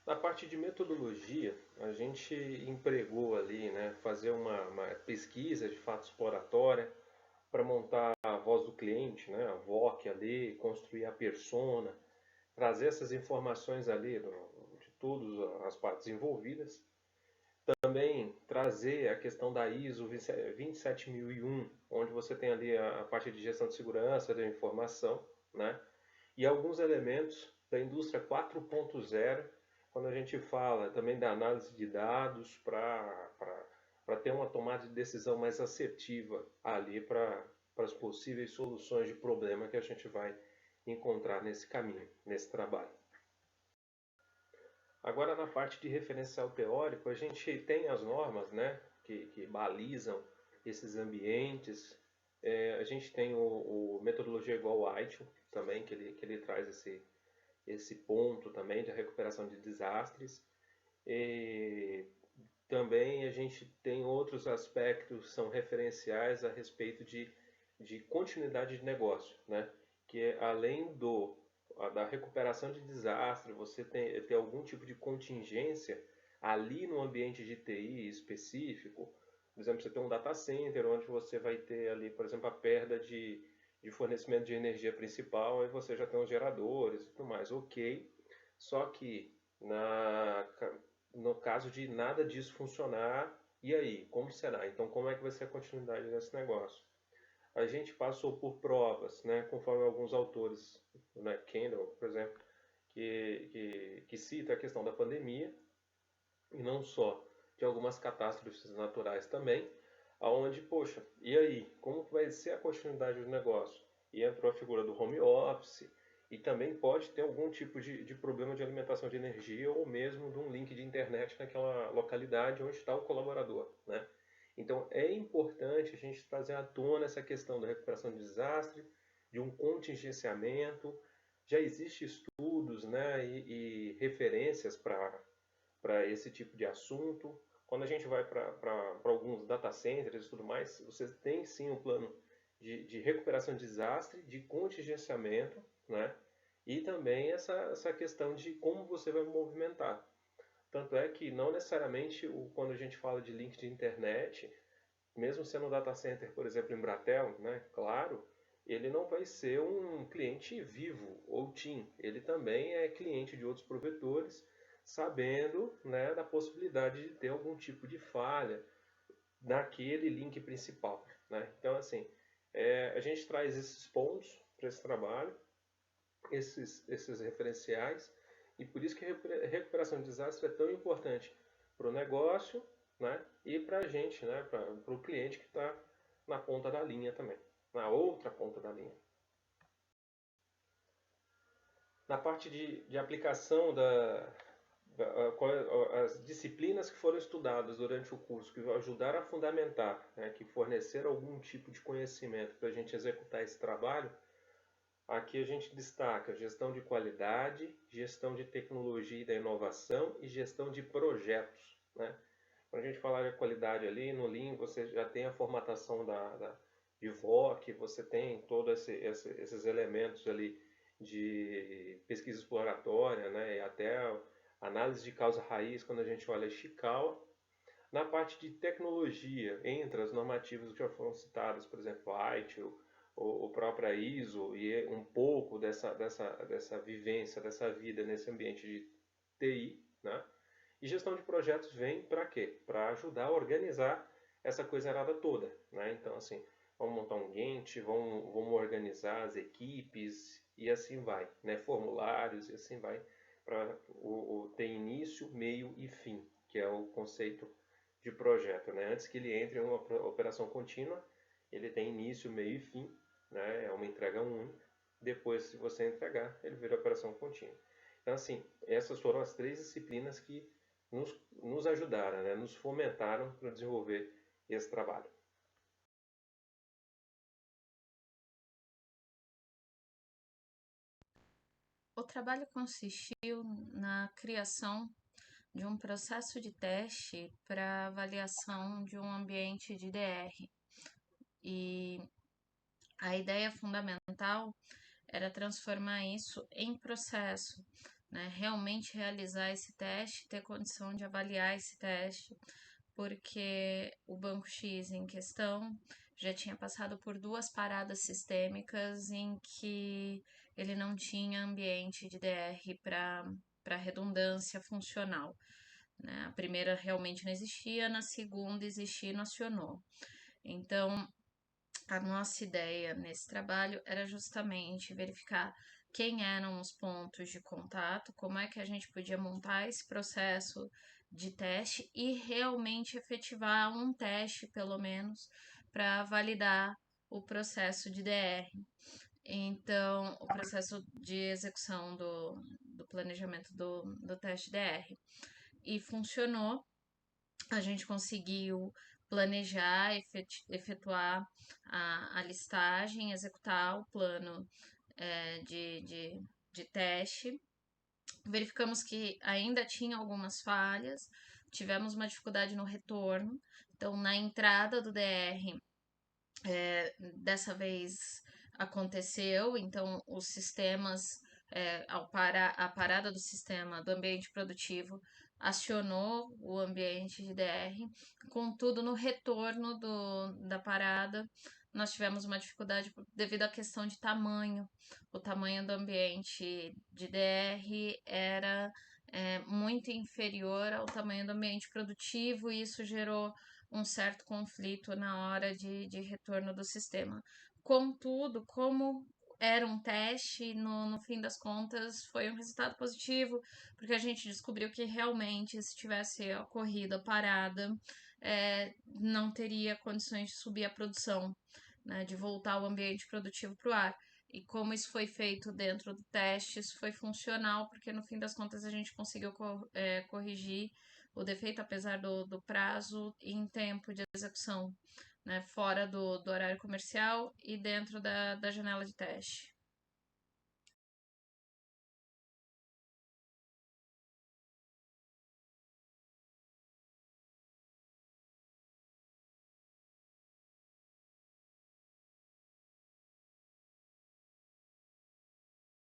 Na parte de metodologia, a gente empregou ali, né, fazer uma pesquisa de fato exploratória para montar a voz do cliente, né, a VOC ali, construir a persona, trazer essas informações ali de todas as partes envolvidas. Também trazer a questão da ISO 27001, onde você tem ali a parte de gestão de segurança da informação, né? E alguns elementos da indústria 4.0, quando a gente fala também da análise de dados para ter uma tomada de decisão mais assertiva ali para as possíveis soluções de problema que a gente vai encontrar nesse caminho, nesse trabalho. Agora, na parte de referencial teórico, a gente tem as normas, né, que balizam esses ambientes. A gente tem o metodologia igual ao ITIL também, que ele traz esse ponto também de recuperação de desastres. E também a gente tem outros aspectos que são referenciais a respeito de continuidade de negócio, né? Que é além da recuperação de desastre, você tem algum tipo de contingência ali no ambiente de TI específico. Por exemplo, você tem um data center onde você vai ter ali, por exemplo, a perda de fornecimento de energia principal, aí você já tem os geradores e tudo mais. Ok, só que na, no caso de nada disso funcionar, e aí? Como será? Então, como é que vai ser a continuidade desse negócio? A gente passou por provas, né, conforme alguns autores, né, Kendall, por exemplo, que cita a questão da pandemia, e não só de algumas catástrofes naturais também, aonde, poxa, e aí? Como vai ser a continuidade do negócio? E entrou a figura do home office, e também pode ter algum tipo de problema de alimentação de energia ou mesmo de um link de internet naquela localidade onde está o colaborador, né? Então é importante a gente trazer à tona essa questão da recuperação de desastre, de um contingenciamento. Já existem estudos, né, e referências para esse tipo de assunto. Quando a gente vai para alguns data centers e tudo mais, você tem sim um plano de recuperação de desastre, de contingenciamento, né? E também essa questão de como você vai movimentar. Tanto é que não necessariamente quando a gente fala de link de internet, mesmo sendo um data center, por exemplo, em Bratel, né? Claro, ele não vai ser um cliente vivo ou TIM. Ele também é cliente de outros provedores, sabendo, né, da possibilidade de ter algum tipo de falha naquele link principal, né? Então, assim, a gente traz esses pontos para esse trabalho, esses referenciais, e por isso que a recuperação de desastre é tão importante para o negócio, né? E para a gente, né? Para o cliente que está na ponta da linha também, na outra ponta da linha. Na parte de aplicação as disciplinas que foram estudadas durante o curso, que ajudaram a fundamentar, né, que forneceram algum tipo de conhecimento para a gente executar esse trabalho, aqui a gente destaca gestão de qualidade, gestão de tecnologia e da inovação e gestão de projetos, né? Quando a gente falar de qualidade ali, no Lean você já tem a formatação de VOC, você tem todos esses elementos ali de pesquisa exploratória, né? E até análise de causa raiz quando a gente olha Ishikawa. Na parte de tecnologia, entre as normativas que já foram citadas, por exemplo, a ITIL, ou própria ISO, e um pouco dessa vivência, dessa vida nesse ambiente de TI, né? E gestão de projetos vem para quê? Para ajudar a organizar essa coisa errada toda, né? Então, assim, vamos montar um Gantt, vamos organizar as equipes e assim vai, né? Formulários e assim vai para ter início, meio e fim, que é o conceito de projeto, né? Antes que ele entre em uma operação contínua, ele tem início, meio e fim, né? É uma entrega única. Depois, se você entregar, ele vira operação contínua. Então, assim, essas foram as três disciplinas que nos ajudaram, né? Nos fomentaram para desenvolver esse trabalho. O trabalho consistiu na criação de um processo de teste para avaliação de um ambiente de DR. E a ideia fundamental era transformar isso em processo, né, realmente realizar esse teste, ter condição de avaliar esse teste, porque o banco X em questão já tinha passado por 2 paradas sistêmicas em que ele não tinha ambiente de DR para redundância funcional, né? A primeira realmente não existia, na segunda existia e não acionou. Então, a nossa ideia nesse trabalho era justamente verificar quem eram os pontos de contato, como é que a gente podia montar esse processo de teste e realmente efetivar um teste, pelo menos, para validar o processo de DR. Então, o processo de execução do planejamento do teste DR. E funcionou, a gente conseguiu planejar, efetuar a listagem, executar o plano de teste. Verificamos que ainda tinha algumas falhas, tivemos uma dificuldade no retorno, então na entrada do DR, dessa vez aconteceu, então os sistemas, a parada do sistema do ambiente produtivo acionou o ambiente de DR, contudo no retorno da parada nós tivemos uma dificuldade devido à questão de tamanho. O tamanho do ambiente de DR era muito inferior ao tamanho do ambiente produtivo e isso gerou um certo conflito na hora de retorno do sistema. Contudo, como era um teste, no fim das contas foi um resultado positivo, porque a gente descobriu que realmente, se tivesse ocorrido a parada, não teria condições de subir a produção, né, de voltar ao ambiente produtivo para o ar. E como isso foi feito dentro do teste, isso foi funcional, porque no fim das contas a gente conseguiu corrigir o defeito, apesar do prazo em tempo de execução, né, fora do horário comercial e dentro da janela de teste.